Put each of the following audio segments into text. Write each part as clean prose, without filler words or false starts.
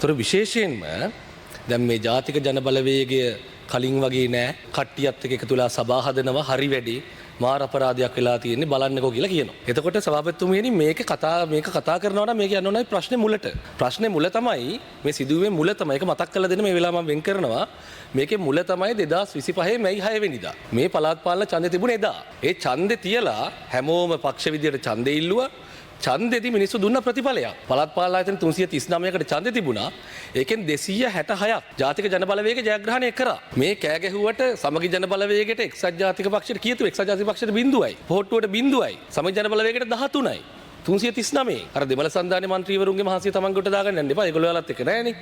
ඒතර විශේෂයෙන්ම දැන් මේ ජාතික ජනබලවේගය කලින් වගේ නෑ කට්ටියත් එක්ක එකතු වෙලා සභා හදනවා හරි වැඩි මාර අපරාධයක් වෙලා තියෙන්නේ බලන්නකෝ කියලා කියනවා. එතකොට සභාපතිතුමියනි මේක කතා කරනවා නම් මේක යන්න ඕනයි ප්‍රශ්නේ මුලට. ප්‍රශ්නේ මුල තමයි මේ සිදුවීමේ මුල තමයි. ඒක මතක් කරලා දෙන්න මේ වෙලාව මම වෙන් කරනවා. මේකේ මුල තමයි 2025 මැයි 6 වෙනිදා. මේ පළාත් පාලන ඡන්දෙ තිබුණේ එදා. ඒ ඡන්දෙ තියලා හැමෝම පක්ෂ විදියට ඡන්දෙ ඉල්ලුවා. ඡන්දෙදි මිනිස්සු දුන්න ප්‍රතිඵලයක්. පළාත් පාලන ආයතන 339කට ඡන්දෙ තිබුණා. ඒකෙන් 266ක් ජාතික ජනබලවේග ජයග්‍රහණය කරා. මේ කෑ ගැහුවට සමගි ජනබලවේගයට එක්සත් ජාතික පක්ෂයට කීයතු එක්සත් ජාතික පක්ෂයට 0යි. පොහොට්ටුවට 0යි. සමගි ජනබලවේගයට 13යි. 339. අර දෙමළ සංධානයේ മന്ത്രിවරුන්ගේ මහසිය තමන් කොට දාගන්න යන්න එපා. ඒගොල්ලෝ යාලත් එක නෑනේ.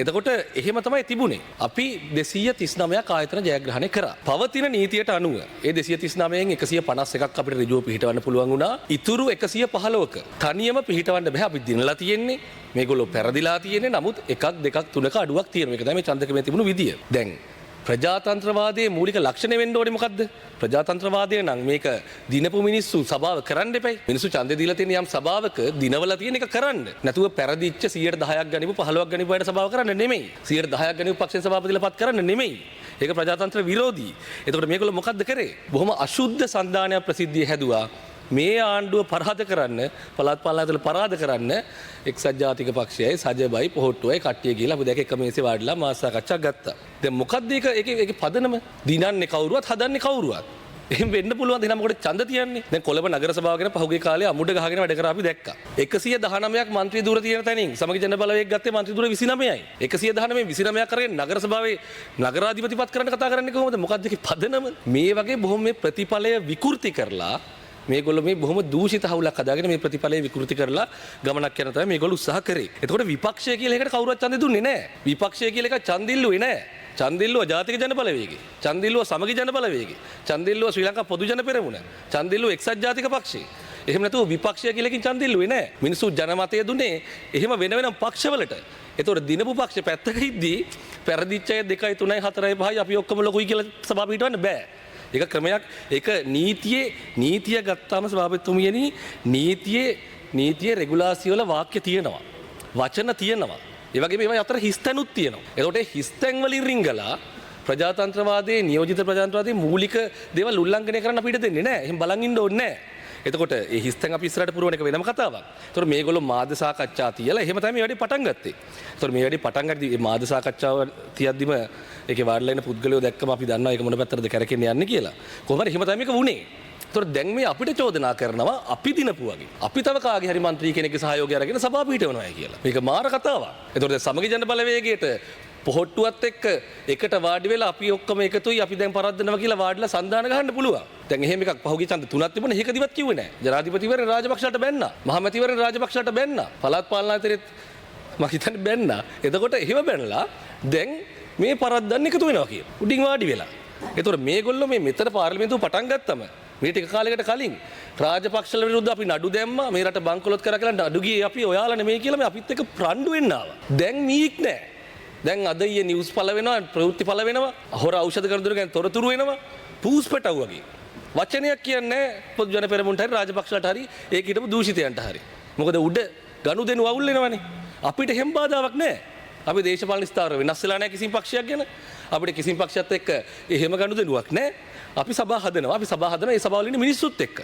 එතකොට එහෙම තමයි තිබුණේ. අපි 239ක් ආයතන ජයග්‍රහණය කරා. පවතින නීතියට අනුව ඒ 239න් 151ක් අපිට ඍජුව පිහිටවන්න පුළුවන් වුණා. ඉතුරු 115ක තනියම පිහිටවන්න බෑ. අපි දිනලා තියෙන්නේ. මේගොල්ලෝ පෙරදිලා තියෙන්නේ. නමුත් එකක් දෙකක් තුනක අඩුවක් තියෙනවා. මේක තමයි මේ ඡන්දකමේ තිබුණු විදිය. දැන් ප්‍රජාතන්ත්‍රවාදයේ මූලික ලක්ෂණය වෙන්න ඕනේ මොකද්ද? ප්‍රජාතන්ත්‍රවාදය නම් මේක දිනපු මිනිස්සු සභාව කරන්න එපයි. මිනිස්සු ඡන්දෙ දීලා තියෙන යම් සභාවක දිනවල තියෙන එක කරන්න. නැතුව පෙරදිච්ච 10%ක් ගනිපු 15ක් ගනිපු අයට සභාව කරන්න නෙමෙයි. 10%ක් ගනිපු පක්ෂේ සභාපතිලා පත් කරන්න නෙමෙයි. ඒක ප්‍රජාතන්ත්‍ර විරෝධී. එතකොට මේගොල්ලෝ මොකද්ද කරේ? බොහොම අශුද්ධ සංධානයක් ප්‍රසිද්ධිය හැදුවා. මේ ආණ්ඩුව පරාද කරන්න පළාත් පාලන ආයතන පරාද කරන්න එක්සත් ජාතික පක්ෂයයි සජබයි පොහොට්ටුවයි කට්ටිය ගිහලා අපි දැක එක මේසේ වාඩිලා මාස සාකච්ඡා ගත්තා. දැන් මොකද්ද ඒකේ පදනම? දිනන්නේ කවුරුවත් හදන්නේ කවුරුවත්. එහෙම වෙන්න පුළුවන් දිනම් මොකද ඡන්ද තියන්නේ? දැන් කොළඹ නගර සභාව ගැන පහුගිය කාලේ අමුඩ ගහගෙන වැඩ කරා අපි දැක්කා. 119ක් മന്ത്രി ධුර තියෙන තැනින් සමගි ජන බලවේග ගත්තේ മന്ത്രി ධුර 29යි. 119 29ක් කරගෙන නගර සභාවේ නගරාධිපතිපත් කරන්න කතා කරන්නේ කොහොමද? මොකද්ද ඒකේ පදනම? මේ වගේ බොහොම මේ ප්‍රතිඵලය විකෘති කරලා මේගොල්ලෝ මේ බොහොම දූෂිත හවුලක් හදාගෙන මේ ප්‍රතිඵලය විකෘති කරලා ගමනක් යන තමයි මේගොල්ලෝ උත්සාහ කරේ. එතකොට විපක්ෂය කියලා එකකට කවුරුවත් ඡන්දෙ දුන්නේ නැහැ. විපක්ෂය කියලා එක ඡන්දිල්ලුවේ නැහැ. ඡන්දිල්ලුව ජාතික ජන බලවේගය. ඡන්දිල්ලුව සමගි ජන බලවේගය. ඡන්දිල්ලුව ශ්‍රී ලංකා පොදු ජන පෙරමුණ. ඡන්දිල්ලුව එක්සත් ජාතික පක්ෂය. එහෙම නැතුව විපක්ෂය කියලා එකකින් ඡන්දිල්ලුවේ නැහැ. මිනිස්සු ජනමතය දුන්නේ එහෙම වෙන වෙනම පක්ෂවලට. එතකොට දිනපු පක්ෂ පැත්තක ඉද්දී පෙරදිච්ච අය 2යි 3යි 4යි 5යි අපි ඔක්කොම ලොකුයි කියලා සභාව පිටවන්න බෑ. ඒක ක්‍රමයක්. ඒක නීතිය ගත්තාම සභාපතිතුමියනි නීතියේ රෙගුලාසි වල වාක්‍ය තියෙනවා. වචන තියෙනවා. ඒ වගේම ඒවා අතර හිස්තැනුත් තියෙනවා. එතකොට හිස්තැන් වලින් රිංගලා ප්‍රජාතන්ත්‍රවාදයේ නියෝජිත ප්‍රජාතන්ත්‍රවාදයේ මූලික දේවල් උල්ලංඝනය කරන්න අපිට දෙන්නේ නැහැ. එහෙනම් බලන් ඉන්න ඕනේ නැහැ. එතකොට ඒ හිස්තැන් අපි ඉස්සරහට පුරවන එක වෙනම කතාවක්. එතකොට මේගොල්ලෝ මාධ්‍ය සාකච්ඡා තියලා එහෙම තමයි මේ වැඩේ පටන් ගත්තේ. එතකොට මේ වැඩේ පටන් ගත්තී මේ මාධ්‍ය සාකච්ඡාව තියද්දිම ඒකේ වාඩිලා ඉන්න පුද්ගලයෝ දැක්කම අපි දන්නවා ඒක මොන පැත්තටද කරකෙන්නේ යන්නේ කියලා. කොහොම හරි එහෙම තමයි මේක වුනේ. එතකොට දැන් මේ අපිට චෝදනා කරනවා අපි දිනපු වගේ. අපි තව කාගේ හරි മന്ത്രി කෙනෙක්ගේ සහයෝගය අරගෙන සභාව පිටවනවා කියලා. මේක මාර කතාවක්. එතකොට දැන් සමගි ජන බලවේගයට පොහොට්ටුවත් එක්ක එකට වාඩි වෙලා අපි ඔක්කොම එකතුයි අපි දැන් පරද්දනවා කියලා වාඩිලා සන්දාන ගහන්න පුළුවන්. දැන් එහෙම එකක් පහුගිය ඡන්ද තුනක් තිබුණා. ඒකදිවත් කිව්වේ නැහැ. ජනාධිපතිවරයා රාජපක්ෂට බැන්නා. මහමැතිවරයා රාජපක්ෂට බැන්නා. පළාත් පාලන ආයතනෙත් මම හිතන්නේ බැන්නා. එතකොට එහෙම බැනලා දැන් මේ පරද්දන්න එකතු වෙනවා කියන. උඩින් වාඩි වෙලා. එතකොට මේගොල්ලෝ මේ මෙතන පාර්ලිමේන්තුව පටන් ගත්තම මේ ටික කාලයකට කලින් රාජපක්ෂල විරුද්ධ අපි නඩු දැම්මා. මේ රට බංකොලොත් කරා කියලා නඩු ගියේ අපි ඔයාලා නෙමෙයි කියලා මේ අපිත් එක්ක රණ්ඩු වෙන්න ආවා. දැන් මීක් නැහැ. දැන් අද ඊයේ නිවුස් පළ වෙනවා, ප්‍රවෘත්ති පළ වෙනවා, හොර ඖෂධ කරදර ගැන තොරතුරු වෙනවා. පූස්පෙටව් වගේ. වචනයක් කියන්නේ පොදු ජන පෙරමුණට හරි රාජපක්ෂලට හරි ඒක හිටපු දූෂිතයන්ට හරි. මොකද උඩ ගනුදෙනු අවුල් වෙනවනේ. අපිට හැම බාධාවක් නැහැ. අපි දේශපාලන ස්ථාවර වෙනස් වෙලා නැහැ කිසිම පක්ෂයක් ගැන. අපිට කිසිම පක්ෂයත් එක්ක එහෙම ගනුදෙනුවක් නැහැ. අපි සභා හදනවා. අපි සභා හදන ඒ සභාවල ඉන්න මිනිස්සුත් එක්ක.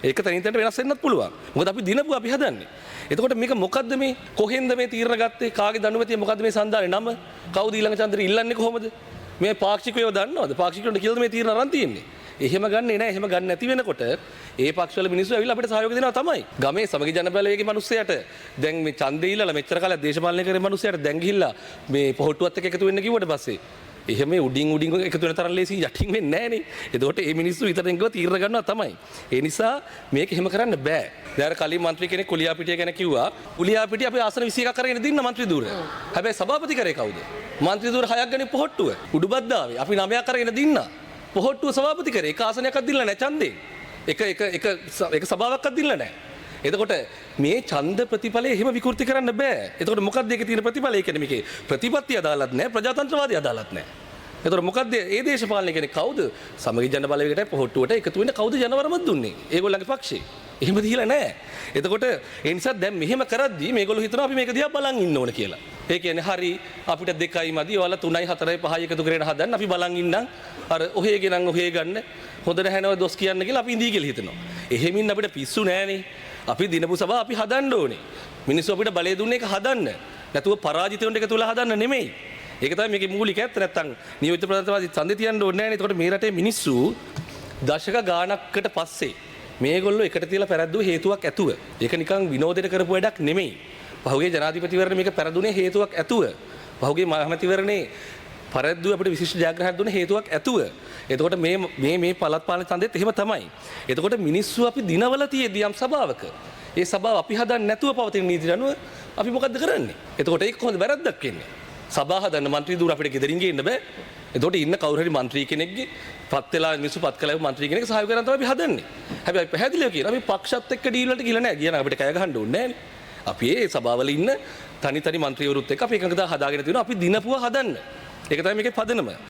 ඒක තනින් තනට වෙනස් වෙන්නත් පුළුවන්. මොකද අපි දිනපු අපි හදන්නේ. එතකොට මේක මොකද්ද මේ කොහෙන්ද මේ තීරණ ගත්තේ? කාගේ දඬුවමතිය මොකද්ද මේ සන්දානේ නම? කවුද ඊළඟ චන්ද්‍රය ඉල්ලන්නේ කොහොමද? මේ පාක්ෂිකයෝ දන්නවද? පාක්ෂිකයන්ට කියලාද මේ තීරණ අරන් තියෙන්නේ? එහෙම ගන්නෙ නැහැ. එහෙම ගන්න නැති වෙනකොට ඒ පක්ෂවල මිනිස්සු ඇවිල්ලා අපිට සහයෝගය දෙනවා තමයි. ගමේ සමගි ජන බලවේගයේ මිනිස්සයාට දැන් මේ ඡන්දේ ඉල්ලලා මෙච්චර කාලයක් දේශපාලනය කරේ මිනිස්සයාට දැන් ගිහිල්ලා මේ පොහොට්ටුවත් එක්ක එකතු වෙන්න කිව්වට පස්සේ එහෙම උඩින් එකතු වෙන තරම් ලේසි යටින් වෙන්නේ නැහනේ. එතකොට මේ මිනිස්සු විතරෙන් ගිහුවා තීරණ ගන්නවා තමයි. ඒ නිසා මේක එහෙම කරන්න බෑ. දැන් කලින් മന്ത്രി කෙනෙක් කුලියාපිටිය ගැන කිව්වා. කුලියාපිටිය අපි ආසන 21ක් අරගෙන දින්න മന്ത്രി ධූර. හැබැයි සභාපති කරේ කවුද? මන්ත්‍රී ධූර 6ක් ගන්නේ පොහොට්ටුව. උඩුබද්දාවේ අපි 9ක් අරගෙන දින්න. පොහොට්ටුව සභාපති කරේ. එක ආසනයක්වත් දිල්ලා නැහැ ඡන්දේ. එක සභාවක්වත් දිල්ලා නැහැ. එතකොට මේ ඡන්ද ප්‍රතිඵලය එහෙම විකෘති කරන්න බෑ. එතකොට මොකක්ද ඒකේ තියෙන ප්‍රතිඵලය? ඒ කියන්නේ මේකේ ප්‍රතිපත්තිය අදාළත් නැහැ, ප්‍රජාතන්ත්‍රවාදී අදාළත් නැහැ. එතකොට මොකද්ද ඒ දේශපාලනය කියන්නේ කවුද? සමගි ජන බලවේගයට පොහොට්ටුවට එකතු වෙන්න කවුද ජනවරමක් දුන්නේ? ඒගොල්ලන්ගේ පක්ෂේ. එහෙම දීලා නැහැ. එතකොට ඒ නිසා දැන් මෙහෙම කරද්දී මේගොල්ලෝ හිතනවා අපි මේක දිහා බලන් ඉන්න ඕන කියලා. ඒ කියන්නේ හරි අපිට 2යි මදි. ඔයාලා 3යි 4යි 5යි එකතු කරගෙන හදන්න. අපි බලන් ඉන්නම්. අර ඔහේ ගෙනන් ඔහේ ගන්න. හොඳ නැහැනව දොස් කියන්න කියලා අපි ඉඳී කියලා හිතනවා. එහෙමින් අපිට පිස්සු නෑනේ. අපි දිනපු සභාව අපි හදන්න ඕනේ. මිනිස්සු අපිට බලය දුන්නේ ඒක හදන්න. නැතුව පරාජිතයන්ට එකතු වෙලා හදන්න නෙමෙයි. ඒක තමයි මේකේ මූලික ඇත්ත. නැත්තම් නියමිත ප්‍රතිවාදී ඡන්දේ තියන්න ඕනේ නෑනේ. ඒකට මේ රටේ මිනිස්සු දශක ගාණක්කට පස්සේ මේගොල්ලෝ එකට තියලා පැරද්දුව හේතුවක් ඇතුව. ඒක නිකන් විනෝදයට කරපු වැඩක් නෙමෙයි. පහුගිය ජනාධිපතිවරණ මේක පැරදුනේ හේතුවක් ඇතුව. පහුගිය මහමැතිවරණේ පරද්දුව අපිට විශිෂ්ට ජයග්‍රහණයක් දුන්නේ හේතුවක් ඇතුව. එතකොට මේ පළාත් පාලන ඡන්දෙත් එහෙම තමයි. එතකොට මිනිස්සු අපි දිනවල තියෙද්දී යම් සභාවක ඒ සභාව අපි හදන්නේ නැතුව පවතින නීතිය අනුව අපි මොකද්ද කරන්නේ? එතකොට ඒක කොහොමද වැරද්දක් වෙන්නේ? සභාව හදන්න මන්ත්‍රී දුර අපිට ගෙදරින් ගේන්න බෑ. එතකොට ඉන්න කවුරු හරි මන්ත්‍රී කෙනෙක්ගේ පත් වෙලා මිනිස්සු පත් කළා මන්ත්‍රී කෙනෙක් සහාය කරන් තමයි අපි හදන්නේ. හැබැයි පැහැදිලිව කියනවා අපි පක්ෂත් එක්ක ඩීල් වලට ගිහලා නැහැ. කියන අපිට කය ගහන්න ඕනේ නෑනේ. අපි ඒ සභාවල ඉන්න තනි මන්ත්‍රීවරුත් එක්ක අපි එකඟතාව හදාගෙන තියෙනවා අපි දිනපුවා හදන්න. ඒක තමයි මේකේ පදනම.